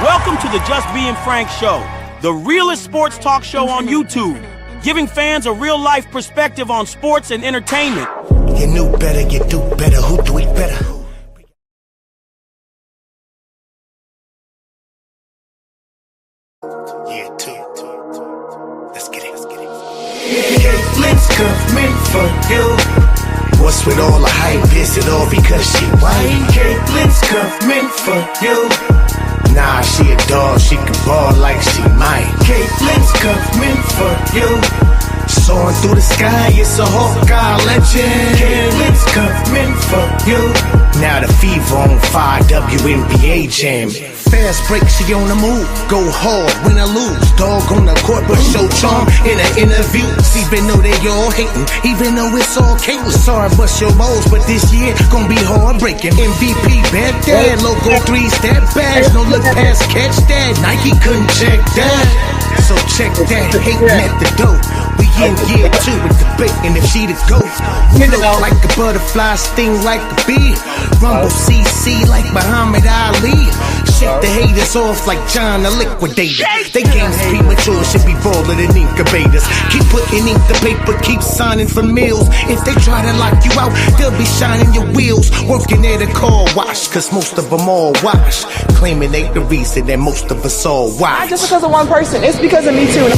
Welcome to the Just Being Frank Show, the realest sports talk show on YouTube, giving fans a real-life perspective on sports and entertainment. You knew better, you do better, who do it better? Yeah, two. Let's get it. Caitlin's coming for you. What's with all the hype? Is it all because she white? Caitlin's coming for you. Nah, she a dog, she can ball like she might. Caitlin's coming for you. Soaring through the sky, it's a Hawkeye legend. Caitlin's coming for you. Now the fever on fire, WNBA jam. Fast break, she on the move. Go hard, win or lose. Dog on the court, but show charm in an interview. Even though they all hating, even though it's all Caitlyn. Sorry, bust your balls, but this year gon' be hard breaking. MVP, bad dad, logo 3-step badge. No look past, catch that. Nike couldn't check that. So check that, hating at the door. We in year 2 with debating if she the GOAT. Float like a butterfly, sting like a bee. Rumble CC like Muhammad Ali. Shake the haters off like John the Liquidator. They games premature, should be baller than incubators. Keep putting ink to paper, keep signing for meals. If they try to lock you out, they'll be shining your wheels. Working at a car wash, cause most of them all wash. Claiming they the reason that most of us all watch. Not just because of one person, it's because of me too.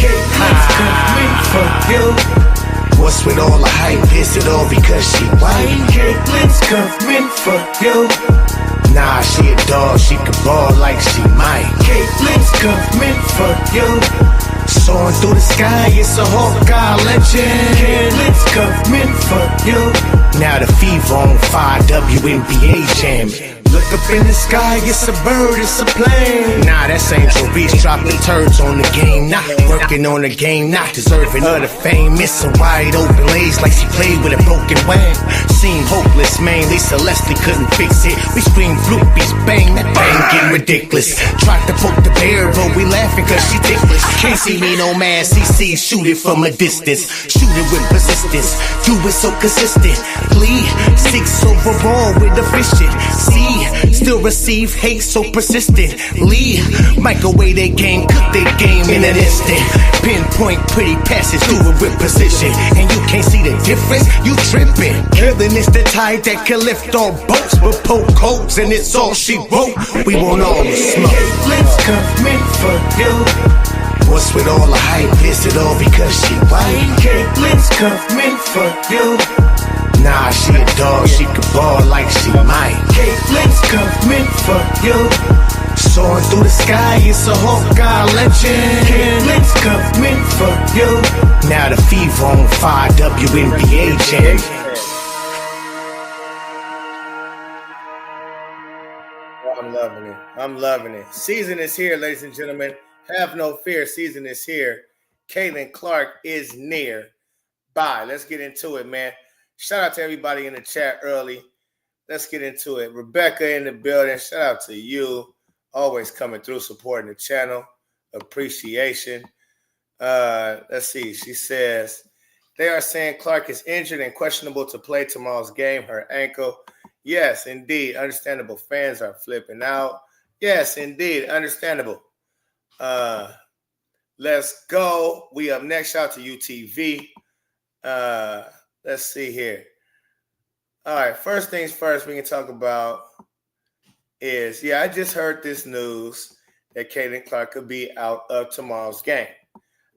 What's with all the hype? Is it all because she white? Caitlin's coming for you. Nah, she a dog, she can ball like she might. Caitlin's coming for you. Soaring through the sky, it's a Hawkeye legend. Caitlin's coming for you. Now the fever on fire, WNBA jam. Look up in the sky, it's a bird, it's a plane. Nah, that's Angel Reese dropping turds on the game. Not working on the game, not deserving of the fame. Missing wide open lanes like she played with a broken wing. Seemed hopeless, man, they Celeste couldn't fix it. We scream floopies, bang, that bang getting ridiculous. Tried to poke the bear, but we laughing cause she ticklish. Can't see me no man, CC, shoot it from a distance. Shoot it with persistence, do it so consistently. 6 overall with efficient. See, still receive hate so persistently. Microwave their game, cook their game in an instant. Pinpoint pretty passes, do it with precision. And you can't see the difference, you tripping. Killing is the tide that can lift all boats, but poke holes and it's all she wrote. We want all the smoke. Caitlin's coming for you. What's with all the hype? Is it all because she white? Caitlin's coming for you. Nah, she a dog, she can ball like she might. Caitlin's coming for you. Soaring through the sky, it's a Hawkeye legend. Caitlin's coming for you. Now the fever on fire, WNBA jam. I'm loving it. I'm loving it. Season is here, ladies and gentlemen. Have no fear. Season is here. Caitlin Clark is near. Bye. Let's get into it, man. Shout out to everybody in the chat early. Let's get into it. Rebecca in the building. Shout out to you. Always coming through, supporting the channel. Appreciation. Let's see. She says, they are saying Clark is injured and questionable to play tomorrow's game. Her ankle. Yes, indeed. Understandable. Fans are flipping out. Yes, indeed. Understandable. Let's go. We up next. Shout out to UTV. Let's see here. All right, first things first we can talk about is, I just heard this news that Caitlin Clark could be out of tomorrow's game.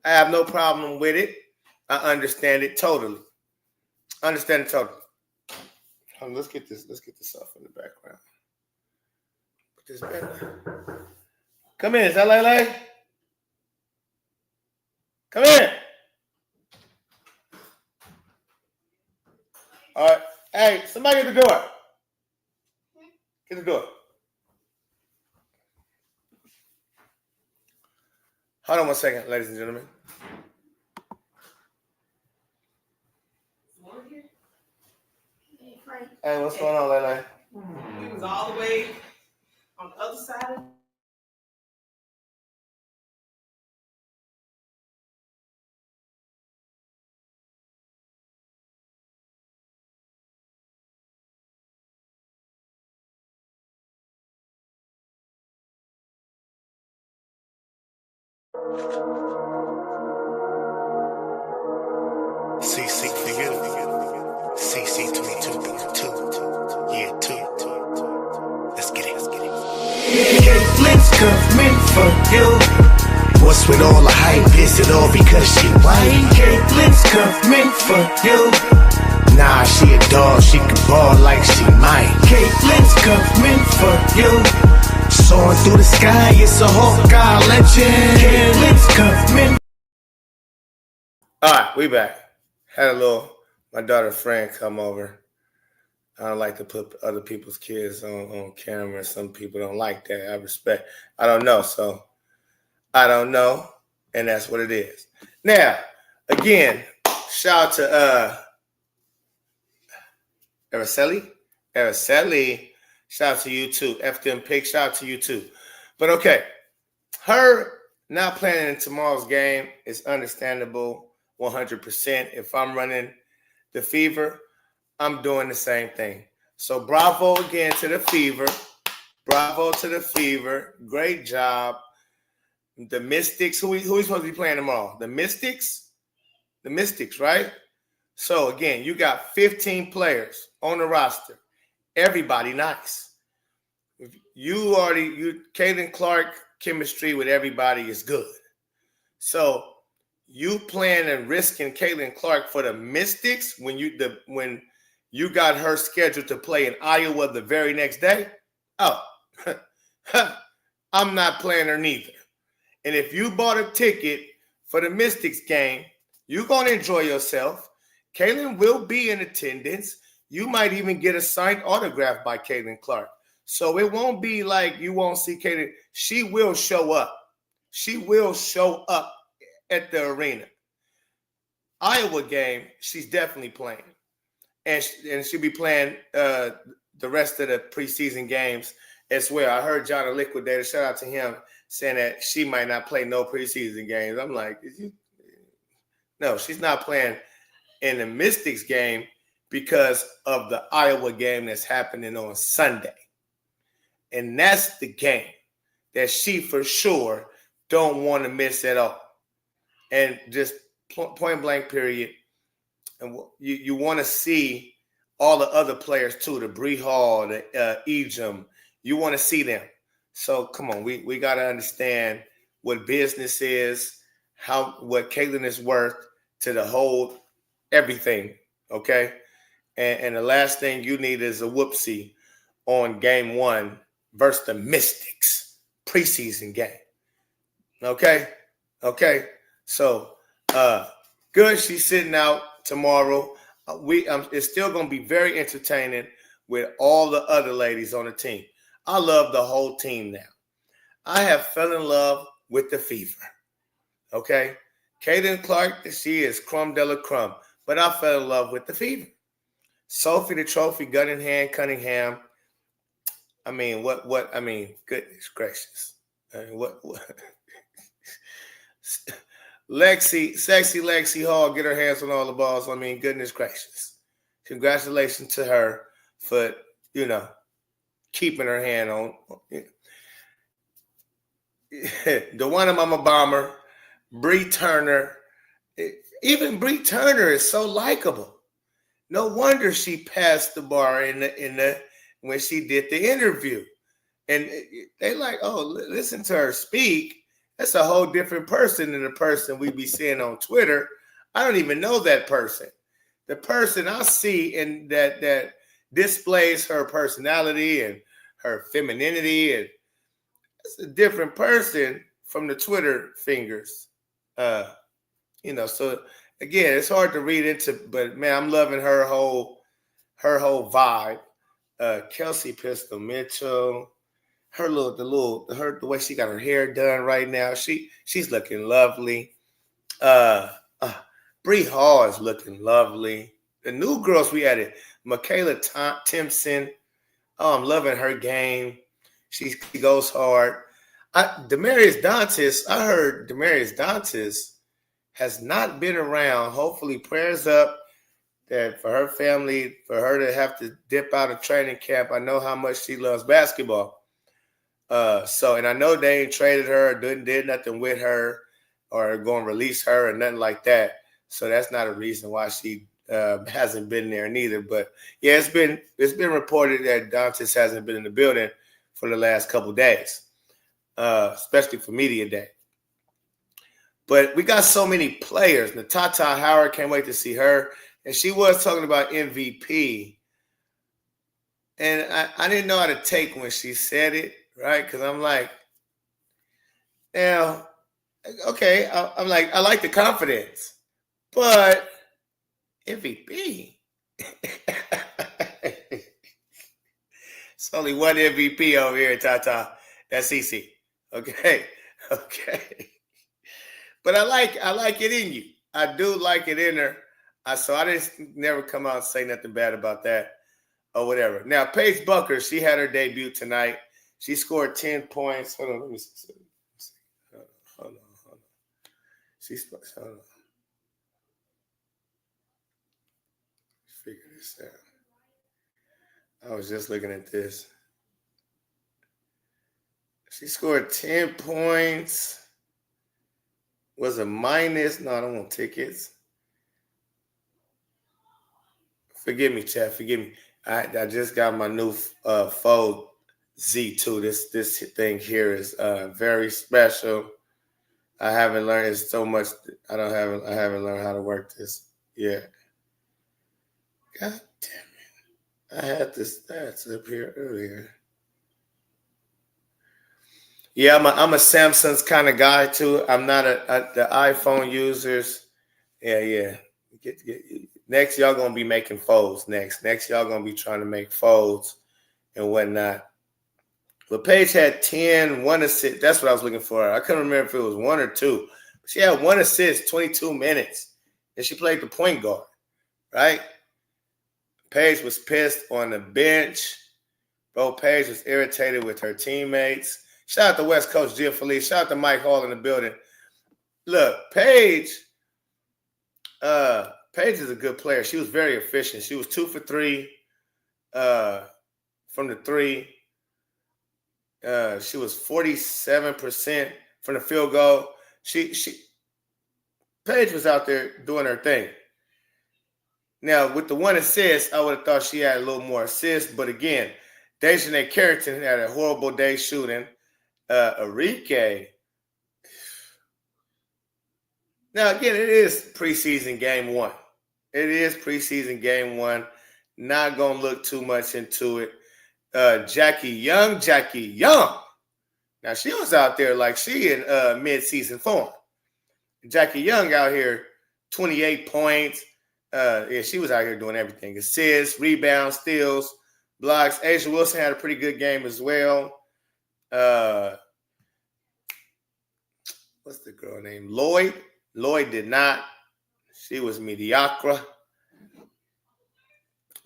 I have no problem with it. I understand it totally. Let's get this off in the background. Put this back. Come in, is that Lele? Come in. All right. Hey, somebody at the door. Get the door. Hold on 1 second, ladies and gentlemen. Hey, what's going on, Lele? We was all the way on the other side of CC for you. CC 22.2. Yeah, 2. Let's get it. Caitlin's coming for you. What's with all the hype? Is it all because she white? Caitlin's coming for you. Nah, she a dog. She can ball like she might. Caitlin's coming for you. Soaring through the sky, it's a Hawkeye legend. Caitlin's coming. All right, we back. Had my daughter's friend come over. I don't like to put other people's kids on camera. Some people don't like that. I respect. I don't know. So I don't know. And that's what it is. Now, again, shout out to Araceli. Shout out to you too. FDM Pick, shout out to you too. But okay, her not playing in tomorrow's game is understandable 100%. If I'm running the Fever, I'm doing the same thing. So bravo again to the Fever. Bravo to the Fever. Great job. The Mystics, who we supposed to be playing tomorrow? The Mystics? The Mystics, right? So again, you got 15 players on the roster. Everybody nice. Caitlin Clark chemistry with everybody is good. So you plan and risking Caitlin Clark for the Mystics when you got her scheduled to play in Iowa the very next day? Oh, I'm not playing her neither. And if you bought a ticket for the Mystics game, you're going to enjoy yourself. Caitlin will be in attendance. You might even get a signed autograph by Caitlin Clark. So it won't be like you won't see Caitlin. She will show up. She will show up at the arena. Iowa game, she's definitely playing. And she'll be playing the rest of the preseason games as well. I heard John the Liquidator, shout out to him, saying that she might not play no preseason games. I'm like, no, she's not playing in the Mystics game because of the Iowa game that's happening on Sunday. And that's the game that she for sure don't want to miss at all. And just point blank period. And you want to see all the other players too, the Bree Hall, the Ejim. You want to see them. So come on, we got to understand what business is, what Caitlin is worth to the whole everything, okay? And the last thing you need is a whoopsie on game 1 versus the Mystics preseason game. Okay? So good. She's sitting out tomorrow. It's still going to be very entertaining with all the other ladies on the team. I love the whole team now. I have fell in love with the Fever. Okay? Caitlin Clark, she is crumb de la crumb. But I fell in love with the Fever. Sophie the Trophy, gun in hand, Cunningham. I mean, goodness gracious. I mean, what? Sexy Lexi Hall, get her hands on all the balls. I mean, goodness gracious. Congratulations to her for, keeping her hand on. DeWanna Mama Bomber, Bree Turner. Even Bree Turner is so likable. No wonder she passed the bar in the when she did the interview. And they like, oh, listen to her speak. That's a whole different person than the person we be seeing on Twitter. I don't even know that person. The person I see in that displays her personality and her femininity, and it's a different person from the Twitter fingers. So again, it's hard to read into, but man, I'm loving her whole vibe. Kelsey Pistol Mitchell, the way she got her hair done right now, she's looking lovely. Bree Hall is looking lovely. The new girls we added, Michaela Timpson. Oh, I'm loving her game. She goes hard. Demarius Dantis, I heard Demarius Dantis has not been around. Hopefully, prayers up that for her family, for her to have to dip out of training camp. I know how much she loves basketball. And I know they ain't traded her, did nothing with her. or going to release her or nothing like that. So that's not a reason why she hasn't been there neither. But yeah, it's been reported that Dantas hasn't been in the building for the last couple of days, especially for media day. But we got so many players. Natata Howard, can't wait to see her. And she was talking about MVP. And I didn't know how to take when she said it, right? Because I'm like, now, okay, I'm like, I like the confidence, but MVP. It's only one MVP over here, Tata. That's CC. Okay. But I like it in you. I do like it in her. So I didn't never come out and say nothing bad about that or whatever. Now, Paige Bueckers, she had her debut tonight. She scored 10 points. Hold on, let me see. Hold on. Hold on. Figure this out. I was just looking at this. She scored 10 points. Was a minus. No, I don't want tickets. Forgive me, chat. Forgive me. I just got my new Fold Z2. This thing here is very special. I haven't learned so much. I haven't learned how to work this yet. God damn it! I had the stats up here earlier. Yeah, I'm a Samsung's kind of guy too. I'm not the iPhone users. Yeah. Next, y'all gonna be making folds. Next, y'all gonna be trying to make folds and whatnot. But Paige had 1 assist. That's what I was looking for. I couldn't remember if it was 1 or 2. She had 1 assist, 22 minutes, and she played the point guard, right? Paige was pissed on the bench. Bro, Paige was irritated with her teammates. Shout out to West Coast Jim Felice. Shout out to Mike Hall in the building. Look, Paige is a good player. She was very efficient. She was 2 for 3 from the 3. She was 47% from the field goal. Paige was out there doing her thing. Now, with the 1 assist, I would have thought she had a little more assists. But again, Dejanay Carrington had a horrible day shooting. Enrique. Now, again, it is preseason game 1. It is preseason game 1. Not going to look too much into it. Jackie Young. Now, she was out there like she in mid-season form. Jackie Young out here, 28 points. She was out here doing everything. Assists, rebounds, steals, blocks. Asia Wilson had a pretty good game as well. What's the girl name? Lloyd. Lloyd did not. She was mediocre.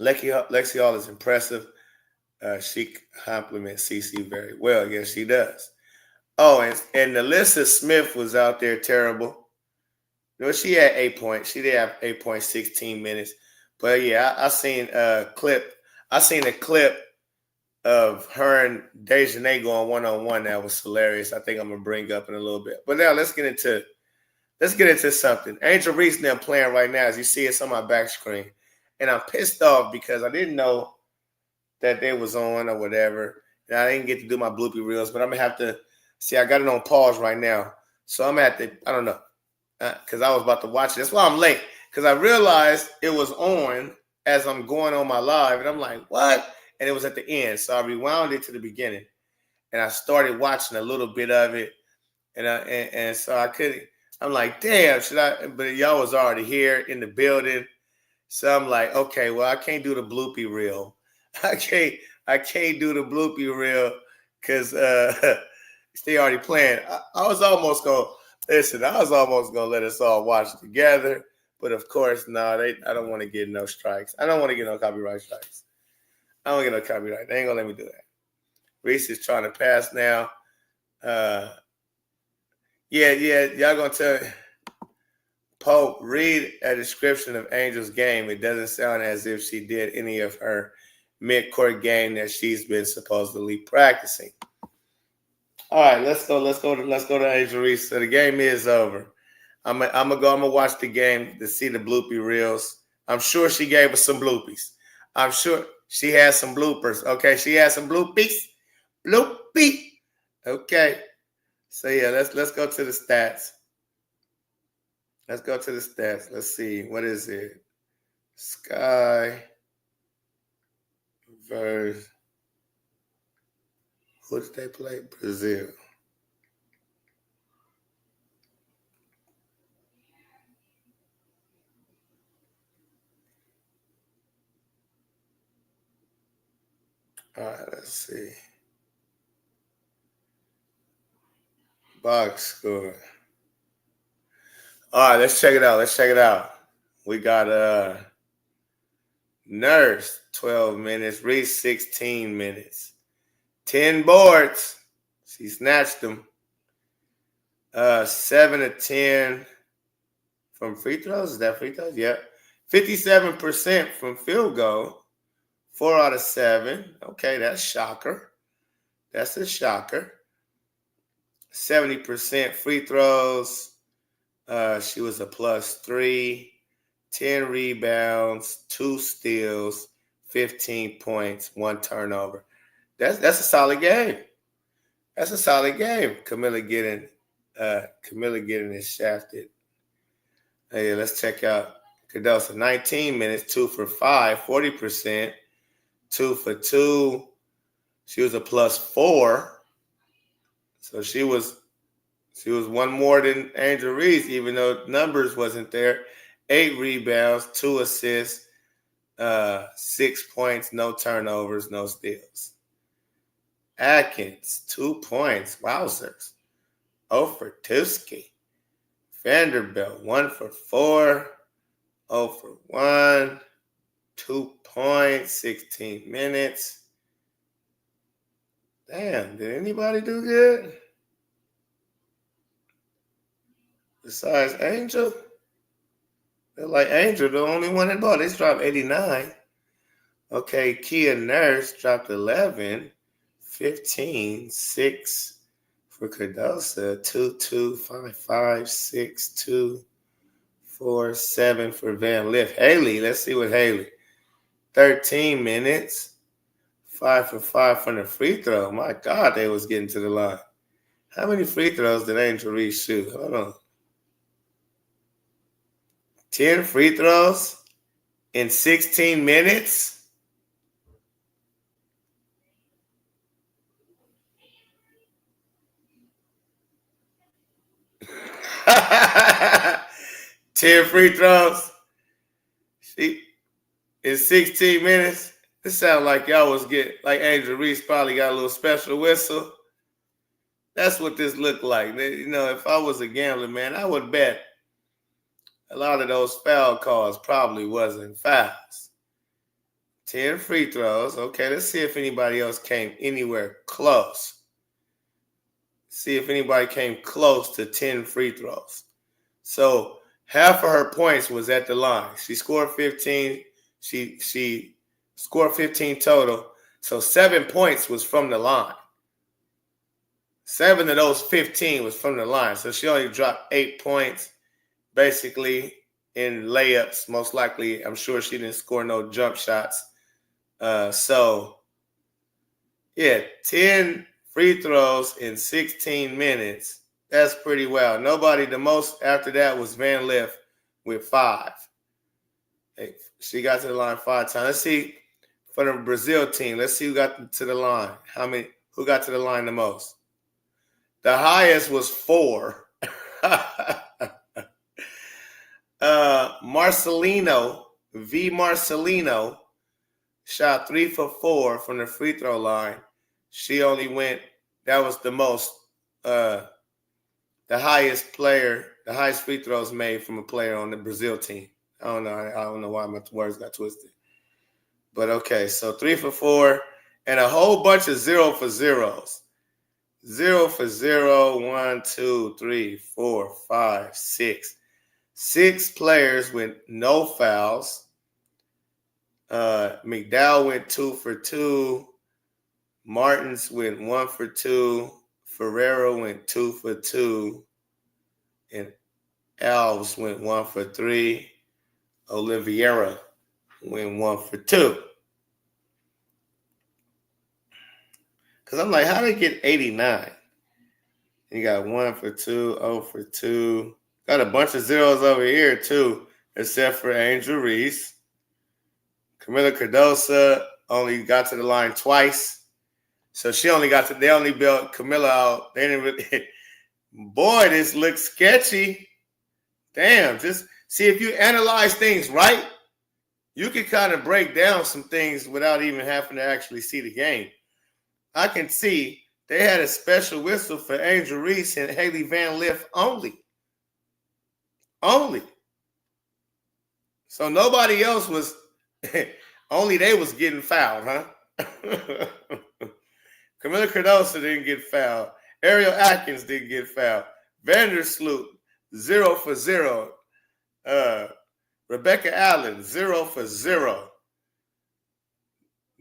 Lexi Hall is impressive. She compliments CC very well. Yes, she does. Oh, and Alyssa Smith was out there terrible. No, she had 8 points. She did have 8 points, 16 minutes. But yeah, I seen a clip. I seen a clip of her and Dejanay going one-on-one. That was hilarious. I think I'm gonna bring up in a little bit. But now let's get into something. Angel Reese now playing right now, as you see it's on my back screen. And I'm pissed off because I didn't know that they was on or whatever. And I didn't get to do my bloopy reels, but I'm gonna have to see. I got it on pause right now. So I'm at the, I don't know. Because I was about to watch it. That's why I'm late. Because I realized it was on as I'm going on my live. And I'm like, what? And it was at the end. So I rewound it to the beginning. And I started watching a little bit of it. And so I couldn't. I'm like, damn, should I? But y'all was already here in the building. So I'm like, okay, well, I can't do the bloopy reel. I can't do the bloopy reel because they already playing. I was almost going to let us all watch it together. But of course, no, I don't want to get no strikes. I don't want to get no copyright strikes. I don't get no copyright. They ain't going to let me do that. Reese is trying to pass now. Yeah, y'all going to tell Pope, read a description of Angel's game. It doesn't sound as if she did any of her mid-court game that she's been supposedly practicing. All right, let's go to Angel Reese. So the game is over. I'm gonna watch the game to see the bloopy reels. I'm sure she gave us some bloopies. I'm sure she has some bloopers. Okay, she has some bloopies. Bloopy. Okay. So yeah, let's go to the stats. Let's go to the stats. Let's see. What is it? Sky versus who did they play? Brazil. All right, let's see. Box score. All right, let's check it out. We got Nurse 12 minutes, Reese 16 minutes, 10 boards. She snatched them. 7 of 10 from free throws. Is that free throws? Yep. 57% from field goal. 4 out of 7. Okay, that's shocker. That's a shocker. 70% free throws. She was a +3. 10 rebounds, 2 steals, 15 points, 1 turnover. That's a solid game. That's a solid game. Camilla getting it shafted. Hey, let's check out Cardoso. 19 minutes, 2 for 5, 40%, 2 for 2. She was a +4. So she was one more than Angel Reese, even though numbers wasn't there. 8 rebounds, 2 assists, 6 points, no turnovers, no steals. Atkins, 2 points. Wowzers. 0 for Tuski. Vanderbilt, 1 for 4. 0 for 1. 2 points, 16 minutes. Damn, did anybody do good? Besides Angel? They're like Angel, the only one that bought. They dropped 89. Okay, Kia Nurse dropped 11, 15, 6 for Cardoso, 2, 2, 5, 5, 6, 2, 4, 7 for Van Lift. Haley, let's see what Haley. 13 minutes, 5 for 5 from the free throw. My God, they was getting to the line. How many free throws did Angel Reese shoot? Hold on. 10 free throws in 16 minutes? Ten free throws in 16 minutes. It sounds like y'all was getting, like Angel Reese probably got a little special whistle. That's what this looked like. You know, if I was a gambler, man, I would bet a lot of those foul calls probably wasn't fouls. 10 free throws. Okay, let's see if anybody else came anywhere close. See if anybody came close to 10 free throws. So half of her points was at the line. She scored 15. She scored 15 total. So 7 points was from the line. 7 of those 15 was from the line. So she only dropped 8 points. Basically, in layups, most likely, I'm sure she didn't score no jump shots. So, yeah, 10 free throws in 16 minutes. That's pretty well. Nobody, the most after that was Van Lift with 5. Hey, she got to the line 5 times. Let's see, for the Brazil team, let's see who got to the line. Who got to the line the most? The highest was 4. Marcelino shot 3 for 4 from the free throw line. She only went, that was the most, the highest free throws made from a player on the Brazil team. I don't know why my words got twisted. But okay, so 3 for 4 and a whole bunch of 0 for 0s. 0 for 0, 1, 2, 3, 4, 5, 6. 6 players with no fouls. McDowell went 2 for 2. Martins went 1 for 2. Ferrero went 2 for 2. And Alves went 1 for 3. Oliveira went 1 for 2. Because I'm like, how did they get 89? You got 1 for 2, 0 for 2. Got a bunch of zeros over here, too, except for Angel Reese. Camila Cardosa only got to the line twice. So they only built Camila out. They didn't really, boy, this looks sketchy. Damn, just see if you analyze things right, you can kind of break down some things without even having to actually see the game. I can see they had a special whistle for Angel Reese and Haley Van Lith only. Only. So nobody else was, only they was getting fouled, huh? Camila Cardosa didn't get fouled. Ariel Atkins didn't get fouled. Vandersloot, 0 for 0. Rebecca Allen, 0 for 0.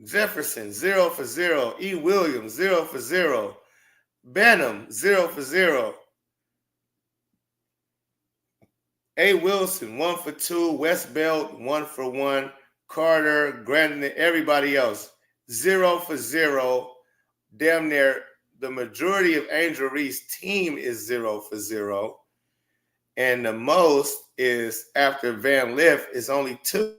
Jefferson, 0 for 0. E. Williams, 0 for 0. Benham, 0 for 0. A. Wilson, 1 for 2. Westbelt, 1 for 1. Carter, Grandin, everybody else, 0 for 0. Damn near the majority of Angel Reese's team is 0 for 0. And the most is after Van Lith is only 2.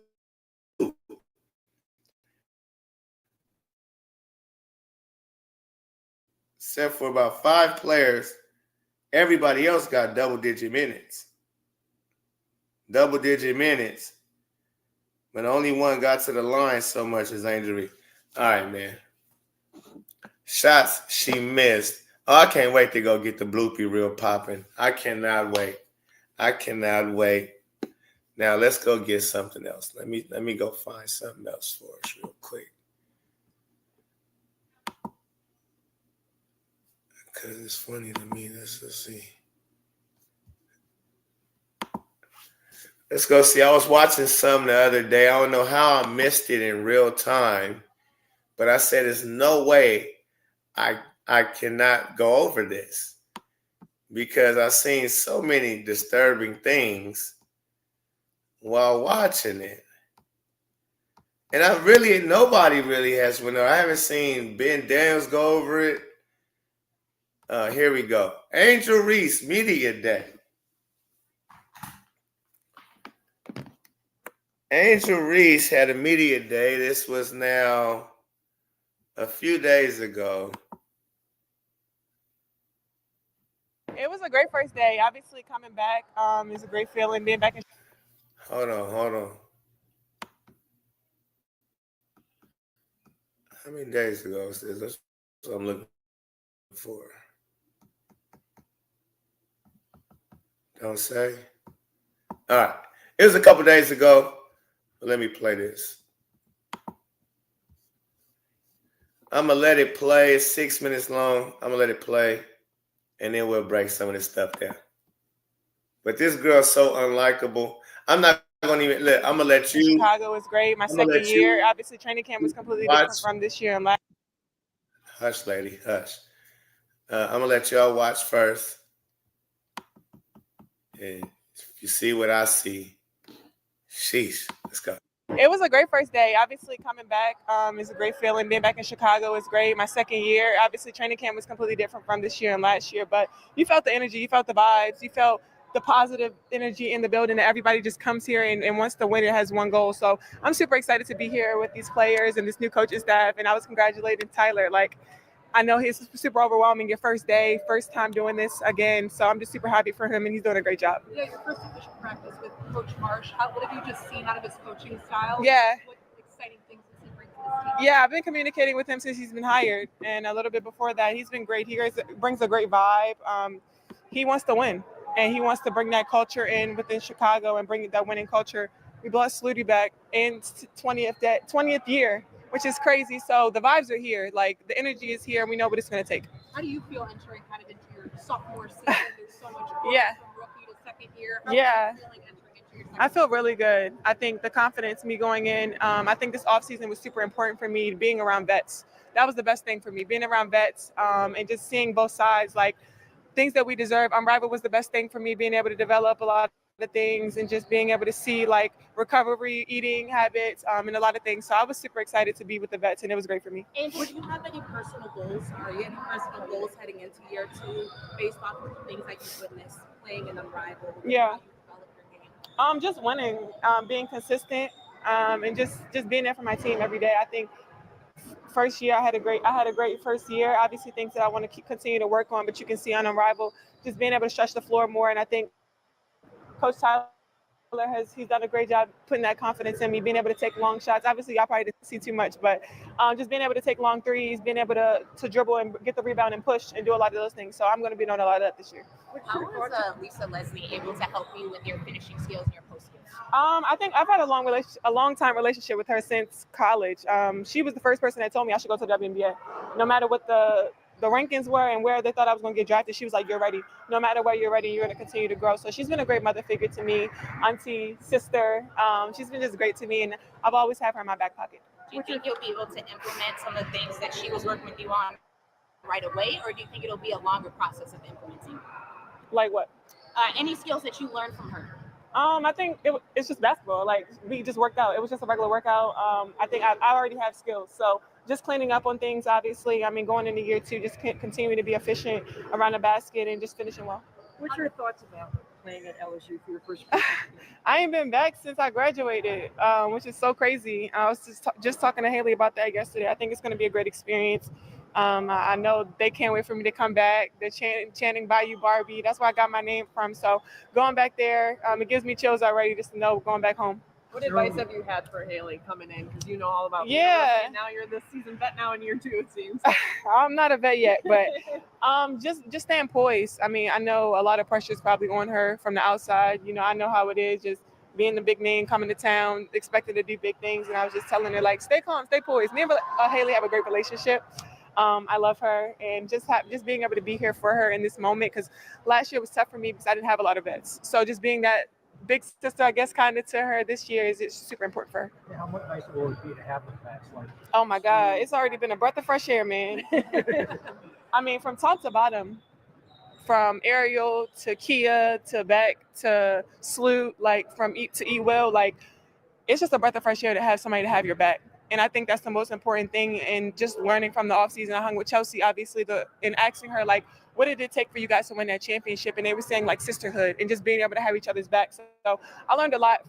Except for about 5 players, everybody else got double-digit minutes. Double-digit minutes. But only one got to the line so much as Angel Reese. All right, man. Shots she missed. Oh, I can't wait to go get the bloopy reel popping. I cannot wait. I cannot wait. Now let's go get something else. Let me go find something else for us real quick. Because it's funny to me. Let's see. Let's go see. I was watching some the other day. I don't know how I missed it in real time, but I said there's no way I cannot go over this because I've seen so many disturbing things while watching it. And nobody really has went over. I haven't seen Ben Daniels go over it. Here we go. Angel Reese, Media Day. Angel Reese had a media day. This was now a few days ago. It was a great first day. Obviously, coming back is a great feeling. Being back in. Hold on. How many days ago is this? That's what I'm looking for. Don't say. All right. It was a couple days ago. Let me play this. I'm going to let it play. It's 6 minutes long. I'm going to let it play, and then we'll break some of this stuff down. But this girl's so unlikable. I'm not going to even let. I'm going to let you. Chicago was great. My second year. Obviously, training camp was completely different from this year and last. Hush, lady. Hush. I'm going to let y'all watch first. And if you see what I see, sheesh. Let's go. It was a great first day. Obviously, coming back is a great feeling. Being back in Chicago is great. My second year, obviously, training camp was completely different from this year and last year. But you felt the energy. You felt the vibes. You felt the positive energy in the building that everybody just comes here and wants to win. It has one goal. So I'm super excited to be here with these players and this new coaching staff. And I was congratulating Tyler. I know he's super overwhelming your first day, first time doing this again. So I'm just super happy for him, and he's doing a great job. Yeah, your first official practice with Coach Marsh. What have you just seen out of his coaching style? Yeah. What exciting things does he bring to this team? Yeah, I've been communicating with him since he's been hired, and a little bit before that, he's been great. He brings a great vibe. He wants to win, and he wants to bring that culture in within Chicago and bring that winning culture. We blessed Sluty back in 20th year, which is crazy. So the vibes are here. The energy is here, and we know what it's going to take. How do you feel entering kind of into your sophomore season? There's so much growth from rookie to second year. How are you feeling entering into your second I feel really good. I think the confidence, me going in, I think this offseason was super important for me, being around vets. That was the best thing for me, being around vets and just seeing both sides. things that we deserve. Unrivaled was the best thing for me, being able to develop a lot of things and just being able to see like recovery, eating habits, and a lot of things. So I was super excited to be with the vets, and it was great for me. And would you have any personal goals? Are you any personal goals heading into year 2 based off of the things that you've witnessed playing in Unrivaled? Yeah. How you develop your game? Just winning, being consistent, and just being there for my team every day. I think first year I had a great first year. Obviously things that I want to continue to work on, but you can see on Unrivaled just being able to stretch the floor more. And I think Coach Tyler he's done a great job putting that confidence in me, being able to take long shots. Obviously, y'all probably didn't see too much, but just being able to take long threes, being able to dribble and get the rebound and push and do a lot of those things. So I'm going to be doing a lot of that this year. How was Lisa Leslie able to help you with your finishing skills and your post skills? I think I've had a long time relationship with her since college. She was the first person that told me I should go to the WNBA. No matter what the rankings were and where they thought I was going to get drafted, she was like, "You're ready. No matter where you're ready, you're going to continue to grow." So she's been a great mother figure to me, auntie, sister. She's been just great to me, and I've always had her in my back pocket. Do you think you'll be able to implement some of the things that she was working with you on right away, or do you think it'll be a longer process of implementing? Like what? Any skills that you learned from her? I think it's just basketball. Like, we just worked out. It was just a regular workout. I think I already have skills. So just cleaning up on things, obviously. I mean, going into year 2, just continuing to be efficient around the basket and just finishing well. What's your thoughts about playing at LSU for your first year? I ain't been back since I graduated, which is so crazy. I was just talking to Haley about that yesterday. I think it's going to be a great experience. I know they can't wait for me to come back. They're chanting Bayou Barbie. That's where I got my name from. So going back there, it gives me chills already just to know going back home. What advice have you had for Haley coming in? Because you know all about yeah. And now you're the seasoned vet now in year 2, it seems. I'm not a vet yet, but just staying poised. I mean, I know a lot of pressure is probably on her from the outside. You know, I know how it is, just being the big man coming to town, expected to do big things. And I was just telling her, like, stay calm, stay poised. Me and Haley have a great relationship. I love her, and just being able to be here for her in this moment, because last year was tough for me because I didn't have a lot of vets. So just being that big sister, I guess, kind of to her this year is super important for her. Yeah, how much nicer will it be to have them vets? Like, oh my God, it's already been a breath of fresh air, man. I mean, from top to bottom, from Ariel to Kia to Beck to Sloot, like from E to E Will, like it's just a breath of fresh air to have somebody to have your back. And I think that's the most important thing. And just learning from the offseason, I hung with Chelsea, obviously, and asking her, like, what did it take for you guys to win that championship? And they were saying, like, sisterhood and just being able to have each other's back. So I learned a lot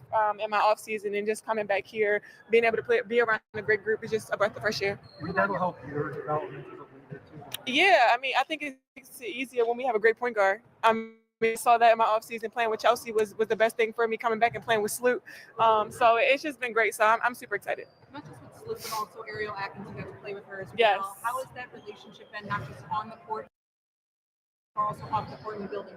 in my offseason, and just coming back here, being able to be around a great group is just a breath of fresh air. that'll help your development as a leader, too. Yeah, I mean, I think it makes it easier when we have a great point guard. I saw that in my offseason. Playing with Chelsea was the best thing for me, coming back and playing with Sloot. So it's just been great. So I'm super excited. Not just with Sloot, but also Ariel Atkins, you got to play with her as well. Yes. How has that relationship been, not just on the court, but also off the court in the building?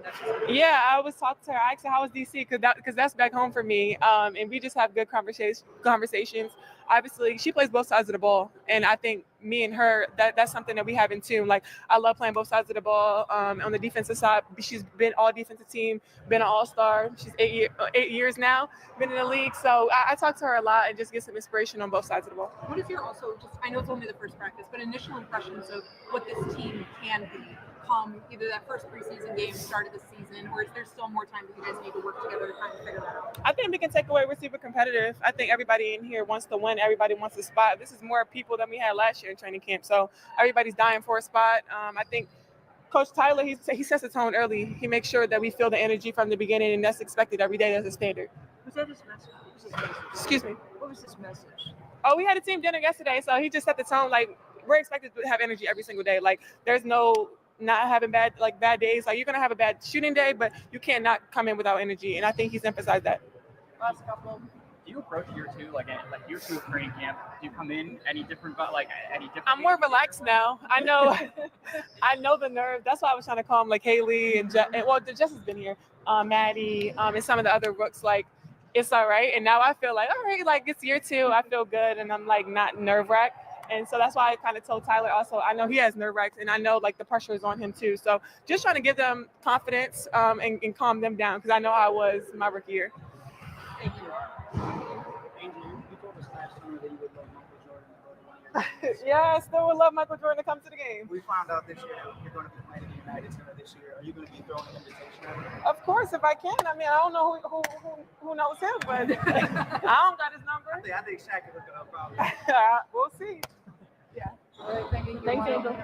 Yeah, I was talking to her. I asked her, how was DC? Because that's back home for me. And we just have good conversations. Obviously, she plays both sides of the ball. And I think me and her, that's something that we have in tune. Like, I love playing both sides of the ball. On the defensive side, she's been all defensive team, been an all-star. She's 8 years now, been in the league. So I talk to her a lot and just get some inspiration on both sides of the ball. What is your also, just, I know it's only the first practice, but initial impressions of what this team can be come either that first preseason game, start of the season, or is there still more time that you guys need to work together to kind of figure that out? I think we can take away we're super competitive. I think everybody in here wants to win. Everybody wants a spot. This is more people than we had last year in training camp. So everybody's dying for a spot. I think Coach Tyler, he sets the tone early. He makes sure that we feel the energy from the beginning, and that's expected every day. That's a standard. Was that his message? What was his message? Excuse me. What was his message? Oh, we had a team dinner yesterday, so he just set the tone. Like, we're expected to have energy every single day. Like, there's no not having bad days. Like, you're gonna have a bad shooting day, but you can't not come in without energy. And I think he's emphasized that. Last couple. Do you approach year 2 like year 2 of training camp? Do you come in any different? I'm more relaxed now. I know the nerve. That's why I was trying to call him like Haley and Jess has been here, Maddie, and some of the other rooks. Like, it's all right. And now I feel like, all right, like it's year 2. I feel good, and I'm like not nerve wracked. And so that's why I kind of told Tyler also, I know he has nerve wracks, and I know like the pressure is on him too. So just trying to give them confidence and calm them down, because I know I was my rookie year. Thank you. Angel, you told us last summer that you would love Michael Jordan. Yeah, I still would love Michael Jordan to come to the game. We found out this year that you're going to be playing against reunited center this year. Are you going to be throwing an invitation at him? Of course, if I can. I mean, I don't know who knows him, but I don't got his number. I think Shaq can look it up probably. We'll see. Yeah. All right, thank you. Thanks, Angel.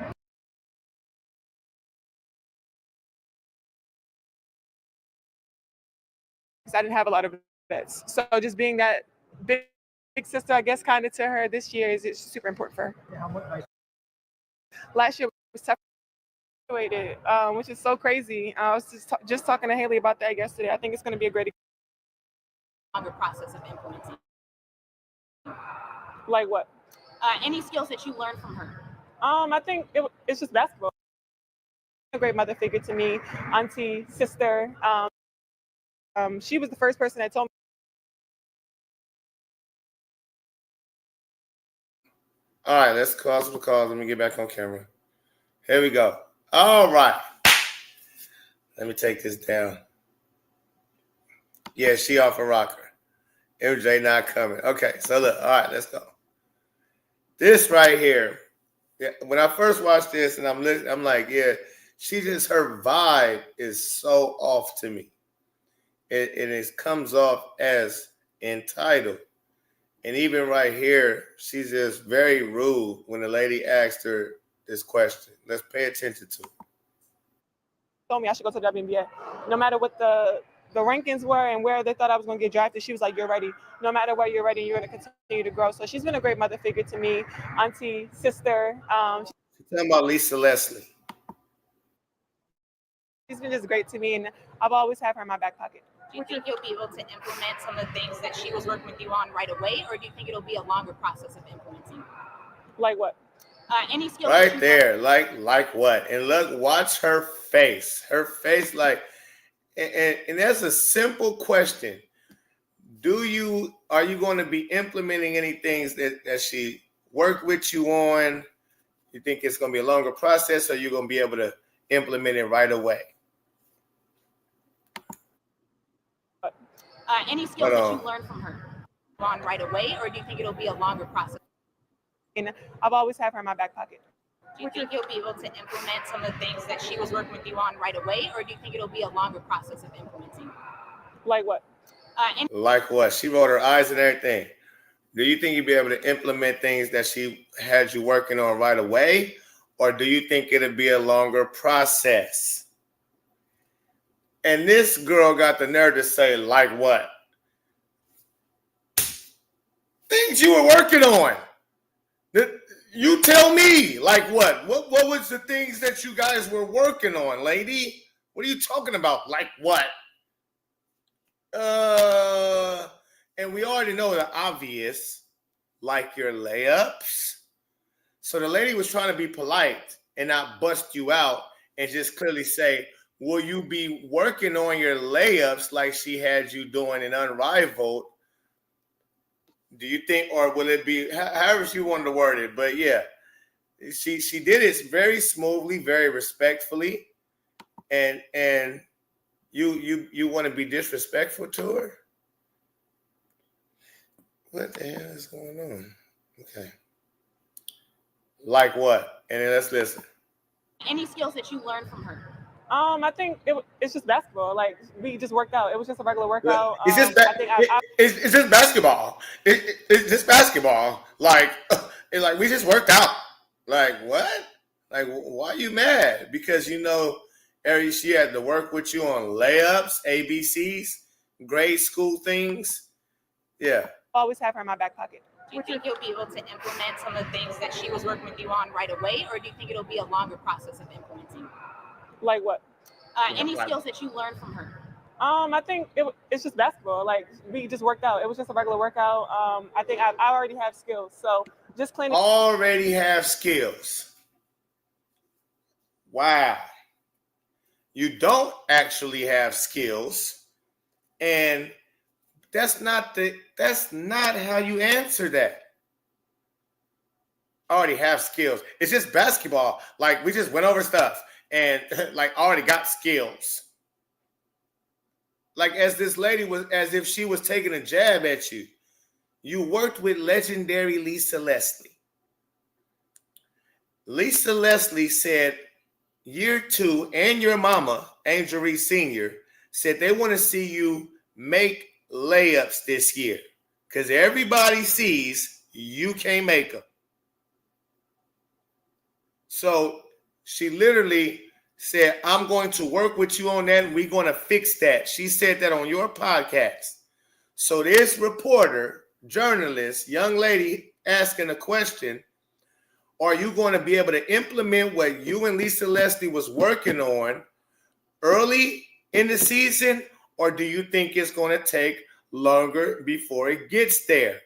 I didn't have a lot of vets, so just being that big sister, I guess, kind of to her this year is super important for her. Yeah, how much advice? Last year was tough, which is so crazy. I was just talking to Haley about that yesterday. I think it's going to be a great longer process of implementing. Like what? Any skills that you learned from her? I think it's just basketball. A great mother figure to me, auntie, sister. She was the first person that told me. All right, let's call some calls. Let me get back on camera. Here we go. All right. Let me take this down. Yeah, she off a rocker. MJ not coming. Okay, so look. All right, let's go. This right here. Yeah, when I first watched this and I'm listening, I'm like, yeah, her vibe is so off to me. It comes off as entitled. And even right here, she's just very rude when the lady asked her this question. Let's pay attention to it. Told me I should go to the WNBA. No matter what the rankings were and where they thought I was going to get drafted, she was like, you're ready. No matter where you're ready, you're going to continue to grow. So she's been a great mother figure to me, auntie, sister. She's talking about Lisa Leslie. She's been just great to me, and I've always had her in my back pocket. Do you think you'll be able to implement some of the things that she was working with you on right away, or do you think it'll be a longer process of implementing? Like what? Any skills? Right there, like what? And look, watch her face. Her face, like, and that's a simple question. Are you going to be implementing any things that she worked with you on? You think it's going to be a longer process, or you're going to be able to implement it right away? Any skills that you learned from her on right away, or do you think it'll be a longer process? And I've always had her in my back pocket. Do you think you'll be able to implement some of the things that she was working with you on right away, or do you think it'll be a longer process of implementing? Like what? Like what? She rolled her eyes and everything. Do you think you'll be able to implement things that she had you working on right away, or do you think it'll be a longer process? And this girl got the nerve to say, like what? Things you were working on. You tell me, like what? What was the things that you guys were working on, lady? What are you talking about? Like what? And we already know the obvious, like your layups. So the lady was trying to be polite and not bust you out and just clearly say, will you be working on your layups like she had you doing in Unrivaled? Do you think, or will it be however she wanted to word it? But yeah, she did it very smoothly, very respectfully, and you want to be disrespectful to her? What the hell is going on? Okay, like what? And then let's listen. Any skills that you learned from her? I think it's just basketball. Like we just worked out. It was just a regular workout. It's just it's just basketball. It's just basketball. Like we just worked out. Like what? Like why are you mad? Because she had to work with you on layups, ABCs, grade school things. Yeah. Always have her in my back pocket. Do you think you'll be able to implement some of the things that she was working with you on right away, or do you think it'll be a longer process of implementing? Like what? Any skills that you learned from her? I think it's just basketball. Like we just worked out. It was just a regular workout. I think I already have skills. So just cleaning. Already have skills. Wow. You don't actually have skills. And that's not how you answer that. I already have skills. It's just basketball. Like we just went over stuff. And like already got skills. Like as if she was taking a jab at you. You worked with legendary Lisa Leslie. Lisa Leslie said year 2 and your mama, Angel Reese Sr., said they want to see you make layups this year because everybody sees you can't make them. So she literally said, I'm going to work with you on that and we're going to fix that. She said that on your podcast. So this reporter, journalist, young lady asking a question, are you going to be able to implement what you and Lisa Leslie was working on early in the season, or do you think it's going to take longer before it gets there?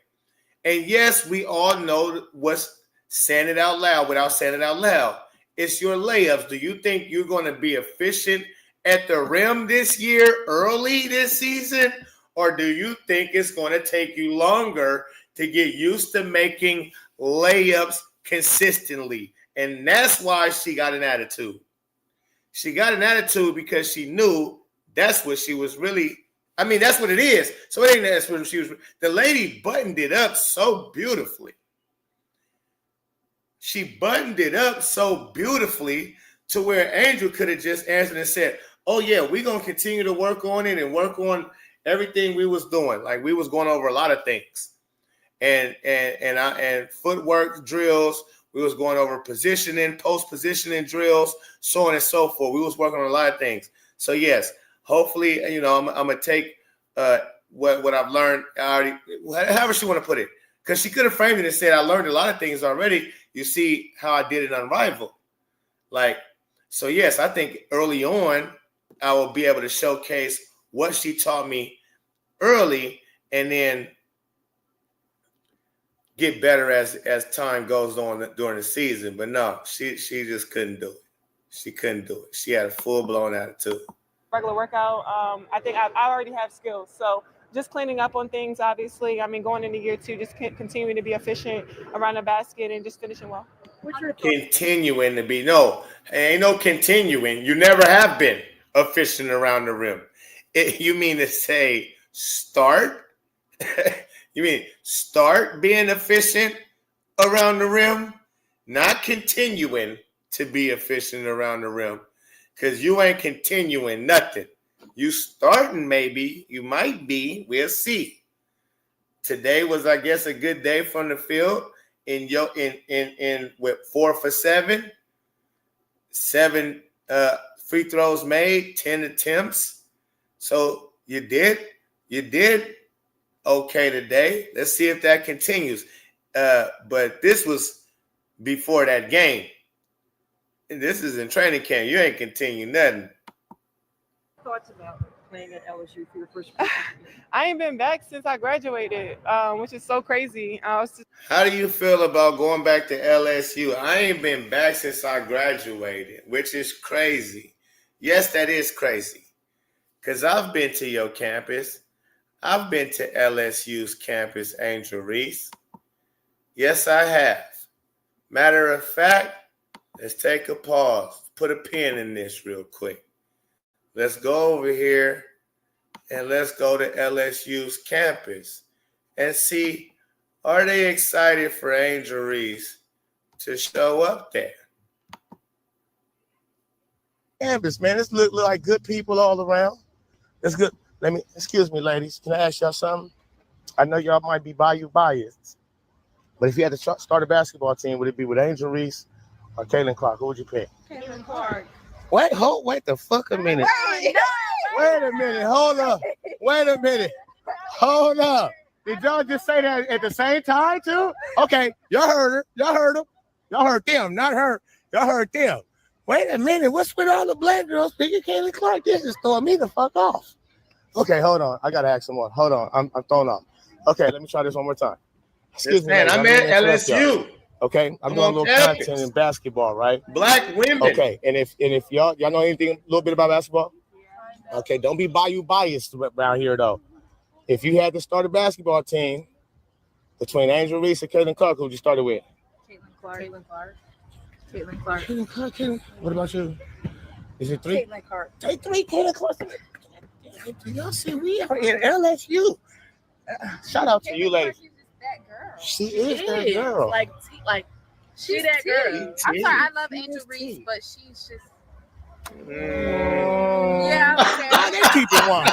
And yes, we all know what's saying it out loud without saying it out loud. It's your layups. Do you think you're going to be efficient at the rim this year, early this season, or do you think it's going to take you longer to get used to making layups consistently? And that's why she got an attitude. She got an attitude because she knew that's what she was really, I mean, that's what it is. So it ain't that's what she was. The lady buttoned it up so beautifully. She buttoned it up so beautifully to where Angel could have just answered and said, oh yeah, we're going to continue to work on it and work on everything we was doing. Like we was going over a lot of things and footwork drills. We was going over positioning, post positioning drills, so on and so forth. We was working on a lot of things. So yes, hopefully, you know, I'm going to take what I've learned already, however she want to put it, because she could have framed it and said, I learned a lot of things already. You see how I did it Unrivaled. Like, so yes, I think early on, I will be able to showcase what she taught me early and then get better as time goes on during the season. But no, she just couldn't do it. She couldn't do it. She had a full-blown attitude. Regular workout, I think I already have skills. So just cleaning up on things, obviously. I mean, going into year 2, just continuing to be efficient around the basket and just finishing well. Continuing to be. No, ain't no continuing. You never have been efficient around the rim. You mean to say start? You mean start being efficient around the rim? Not continuing to be efficient around the rim. Because you ain't continuing nothing. You starting maybe. You might be. We'll see. Today was, I guess, a good day from the field. In with 4 for 7. 7 free throws made, 10 attempts. So you did okay today. Let's see if that continues. But this was before that game. And this is in training camp. You ain't continue nothing. Thoughts about playing at LSU for your first I ain't been back since I graduated, which is so crazy. How do you feel about going back to LSU? I ain't been back since I graduated, which is crazy. Yes, that is crazy. Because I've been to your campus. I've been to LSU's campus, Angel Reese. Yes, I have. Matter of fact, let's take a pause. Put a pin in this real quick. Let's go over here and let's go to LSU's campus and see, are they excited for Angel Reese to show up there? Campus, man. This look like good people all around. That's good. Excuse me, ladies. Can I ask y'all something? I know y'all might be biased, but if you had to start a basketball team, would it be with Angel Reese or Caitlin Clark? Who would you pick? Caitlin Clark. Wait the fuck a minute. Wait a minute. Hold up. Wait a minute. Hold up. Did y'all just say that at the same time too? Okay, y'all heard her. Y'all heard them. Y'all heard them, not her. Y'all heard them. Wait a minute. What's with all the black girls picking Caitlin Clark? This is throwing me the fuck off. Okay, hold on. I gotta ask some more. Hold on. I'm thrown off. Okay, let me try this one more time. Excuse me. Man, I'm at LSU. Okay, I'm doing a little content in basketball, right? Black women. Okay, and if y'all know anything a little bit about basketball, okay, don't be biased around here though. If you had to start a basketball team between Angel Reese and Caitlin Clark, who'd you start it with? Caitlin Clark. Caitlin Clark. What about you? Is it 3? Caitlin Clark. Take 3, Caitlin Clark. Y'all see, we are in LSU. Shout out to you, ladies. She is that girl. Like she's that girl. I'm sorry, I love Angel Reese, but she's just Yeah. Why they keep it one?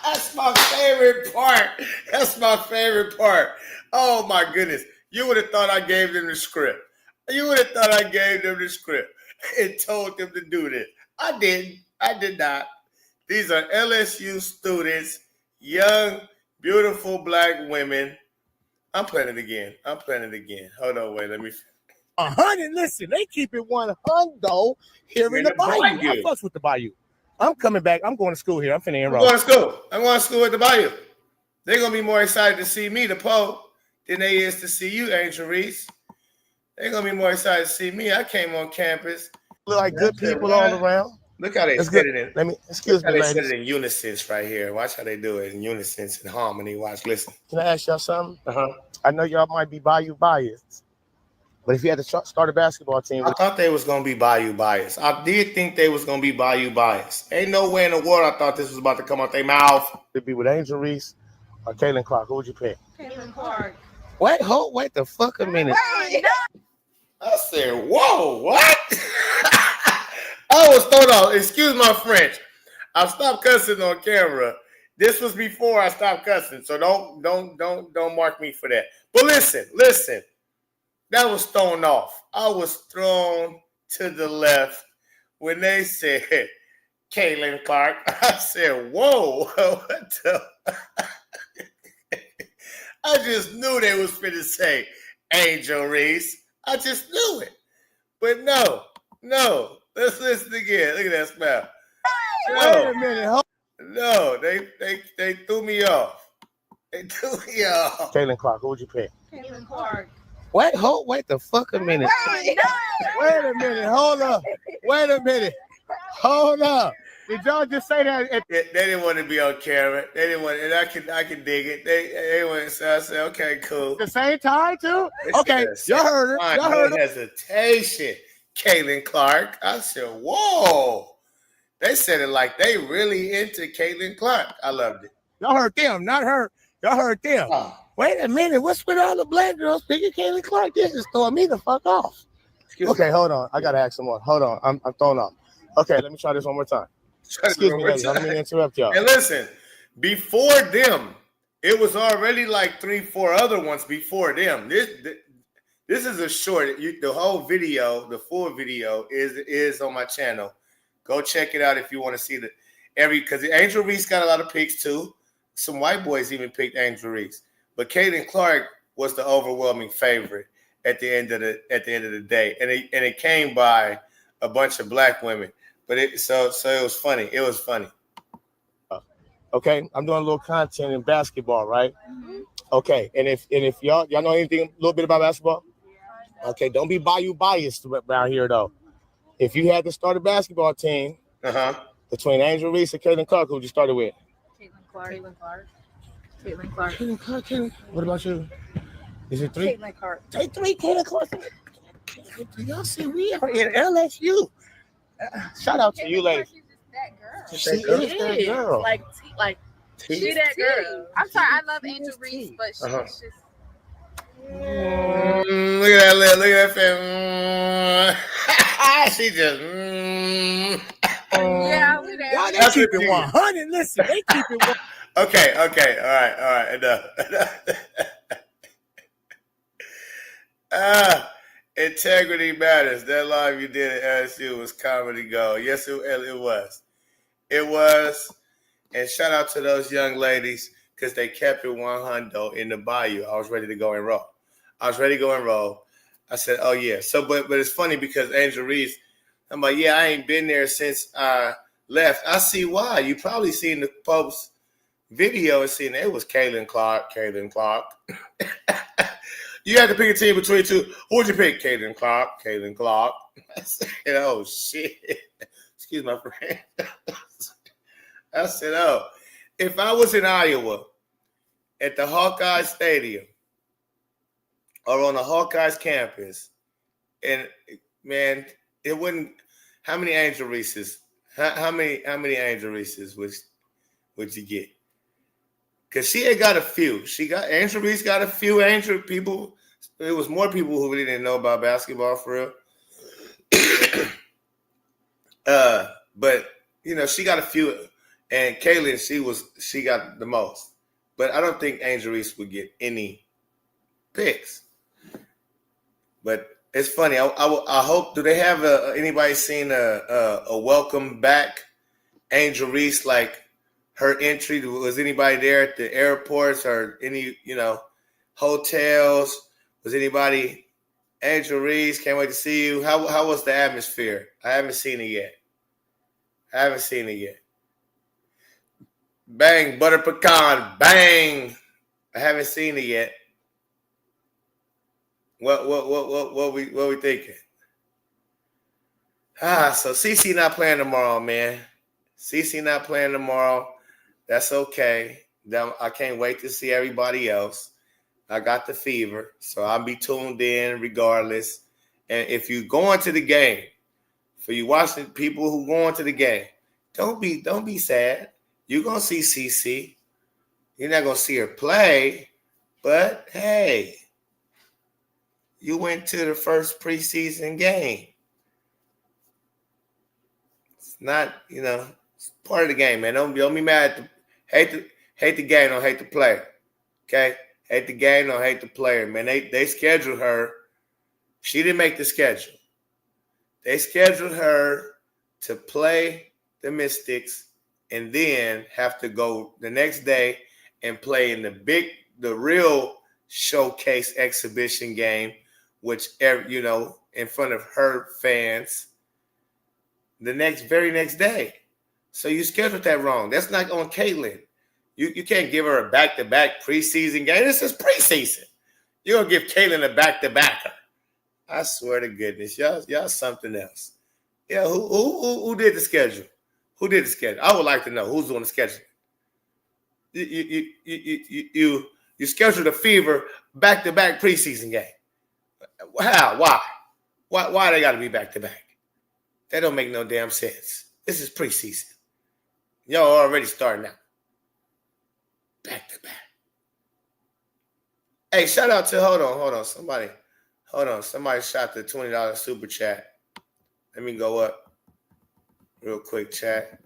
That's my favorite part. That's my favorite part. Oh my goodness. You would have thought I gave them the script. You would have thought I gave them the script and told them to do this. I didn't. I did not. These are LSU students, young, beautiful black women. I'm playing it again. Hold on, wait, let me. 100. Listen, they keep it 100 here in the Bayou. I fucks with the Bayou. I'm coming back. I'm going to school here. I'm finna enroll. I'm going to school at the Bayou. They're going to be more excited to see me, the Poe, than they is to see you, Angel Reese. They're going to be more excited to see me. I came on campus. Look like good people all around. Look how they said it in. Excuse me, ladies. They said it in unison right here. Watch how they do it in unison, in harmony. Watch, listen. Can I ask y'all something? I know y'all might be Bayou biased, but if you had to start a basketball team, I thought they was gonna be Bayou biased. I did think they was gonna be Bayou biased. Ain't no way in the world I thought this was about to come out their mouth. It'd be with Angel Reese or Caitlin Clark. Who would you pick? Caitlin Clark. Wait the fuck a minute. I said, whoa, what? I was thrown off. Excuse my French. I stopped cussing on camera. This was before I stopped cussing, so don't mark me for that. But listen. That was thrown off. I was thrown to the left when they said Caitlin Clark. I said, whoa, what the? I just knew they was finna say Angel Reese. I just knew it. But no. Let's listen again. Look at that smile. Wait a minute. No, they threw me off. Caitlin Clark, who would you pick? Caitlin Clark. Wait the fuck a minute. Wait a minute. Hold up. Wait a minute. Hold up. Did y'all just say that? They didn't want to be on camera. They didn't want, and I can dig it. They went. So I said, okay, cool. At the same time too. Okay, y'all heard her. Y'all heard her. Hesitation, Caitlin Clark. I said, whoa. They said it like they really into Caitlin Clark. I loved it. Y'all heard them, not her. Y'all heard them. Oh. Wait a minute. What's with all the black girls picking Caitlin Clark? This is throwing me the fuck off. Okay, hold on. I gotta ask some more. Hold on. I'm thrown off. Okay, let me try this one more time. Excuse me, ladies. I don't mean to interrupt y'all. And listen, before them, it was already like 3-4 other ones before them. This is a short. The whole video, the full video, is on my channel. Go check it out if you want to see because Angel Reese got a lot of picks too. Some white boys even picked Angel Reese, but Caitlin Clark was the overwhelming favorite at the end of the day, and it came by a bunch of black women. But it was funny. It was funny. Okay, I'm doing a little content in basketball, right? Mm-hmm. Okay, and if y'all know anything a little bit about basketball, okay, don't be Bayou biased around here though. If you had to start a basketball team between Angel Reese and Caitlin Clark, who would you start it with? Caitlin Clark. What about you? Is it 3? Caitlin Clark. Take 3 Caitlin Clark. Y'all see we are in LSU. Shout out to you, ladies. She is that girl. Like she that girl. I'm sorry, I love Angel Reese, but she's just. Look at that fam. She just. Yeah, we there. Y'all, they keep it 100. Listen, they keep it 100. Okay. All right. Enough. Integrity matters. That live you did at LSU was comedy gold. Yes, it was. It was. And shout out to those young ladies because they kept it 100 in the Bayou. I was ready to go and roll. I said, oh, yeah. So, but it's funny because Angel Reese, I'm like, yeah, I ain't been there since I left. I see why. You probably seen the post video and seen it was Caitlin Clark. You had to pick a team between two. Who would you pick? Caitlin Clark. I said, oh, shit. Excuse my friend. I said, oh, if I was in Iowa at the Hawkeye Stadium or on the Hawkeyes campus, and, man, it wouldn't – how many Angel Reeses? How many Angel Reeses would you get? Because she had got a few. Angel Reese got a few Angel people. It was more people who really didn't know about basketball for real. But she got a few, and Kaylin, she got the most. But I don't think Angel Reese would get any picks. But it's funny. I hope. Do they have anybody seen a welcome back Angel Reese, like her entry? Was anybody there at the airports or any hotels? Was anybody? Angel Reese, can't wait to see you. How was the atmosphere? I haven't seen it yet. Bang, butter pecan, bang. I haven't seen it yet. What we thinking? So CC not playing tomorrow, man. CC not playing tomorrow. That's okay. I can't wait to see everybody else. I got the fever, so I'll be tuned in regardless. And if you going to the game, for you watching people who going to the game, don't be sad. You're gonna see CC. You're not gonna see her play, but hey, you went to the first preseason game. It's not, it's part of the game, man. Don't be mad. Hate the game, don't hate the player. Okay? Hate the game, don't hate the player, man. They scheduled her. She didn't make the schedule. They scheduled her to play the Mystics and then have to go the next day and play in the real showcase exhibition game, which, in front of her fans the very next day. So you scheduled that wrong. That's not on Caitlin. You can't give her a back-to-back preseason game. This is preseason. You're going to give Caitlin a back-to-backer. I swear to goodness. Y'all something else. Yeah, who did the schedule? Who did the schedule? I would like to know who's doing the schedule. You scheduled a fever back-to-back preseason game. How? Why they got to be back-to-back? That don't make no damn sense. This is preseason. Y'all already starting out. Back-to-back. Hey, shout out to, hold on. Somebody shot the $20 super chat. Let me go up real quick, chat.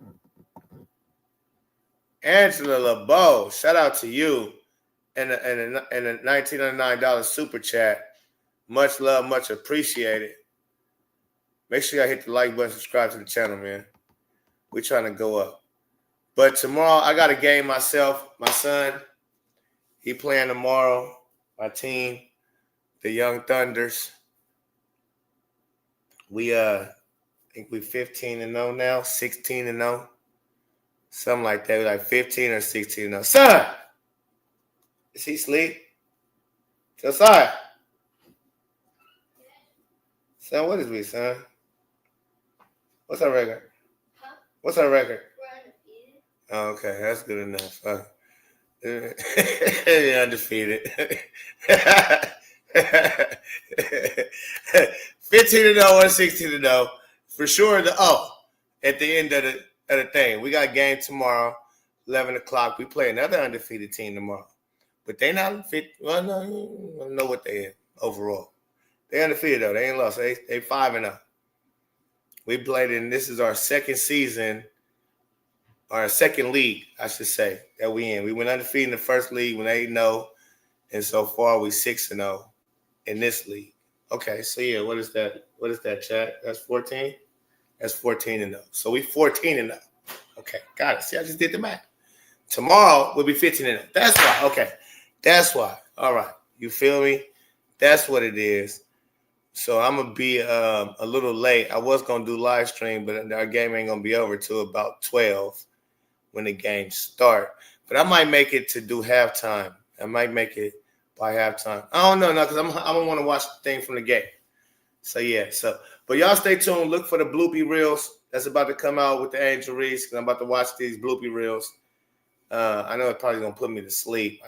Angela LeBeau, shout out to you and a $19.99 super chat. Much love, much appreciated. Make sure y'all hit the like button, subscribe to the channel, man. We're trying to go up. But tomorrow, I got a game myself. My son, he playing tomorrow. My team, the Young Thunders. We I think we 15-0 now, 16-0. Something like that. We're like 15 or 16-0. Son! Is he asleep? Josiah. Son, what is we, son? What's our record? Huh? What's our record? Oh, okay, that's good enough. You're undefeated. 15-0 or 16-0. For sure, at the end of the thing. We got a game tomorrow, 11 o'clock. We play another undefeated team tomorrow. But they not fit. Well, no, I don't know what they are overall. They undefeated, though. They ain't lost. They 5-0. We played in, this is our second season, our second league, I should say, that we in. We went undefeated in the first league, went 8-0, and so far we 6-0 in this league. Okay, so yeah, what is that? What is that, chat? That's 14? That's 14-0. So we 14-0. Okay, got it. See, I just did the math. Tomorrow we'll be 15-0. That's why. Okay, that's why. All right, you feel me? That's what it is. So I'm gonna be a little late. I was gonna do live stream, but our game ain't gonna be over till about 12 when the games start. But I might make it to do halftime. I might make it by halftime. I don't know, because I don't want to watch the thing from the game. So yeah. But y'all stay tuned. Look for the bloopy reels that's about to come out with the Angel Reese. Because I'm about to watch these bloopy reels. I know it's probably gonna put me to sleep.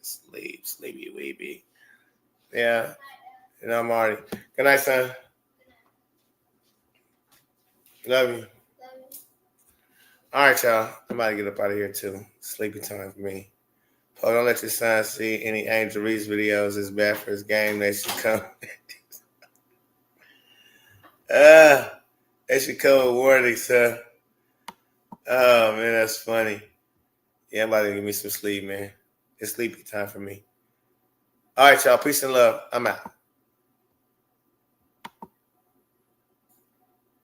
Sleepy weepy. Yeah. And I'm already. Good night, son. Love you. All right, y'all. I'm about to get up out of here, too. Sleepy time for me. Oh, don't let your son see any Angel Reese videos. It's bad for his game. They should come. They should come with warnings, son. Oh, man, that's funny. Yeah, I'm about to give me some sleep, man. It's sleepy time for me. All right, y'all. Peace and love. I'm out.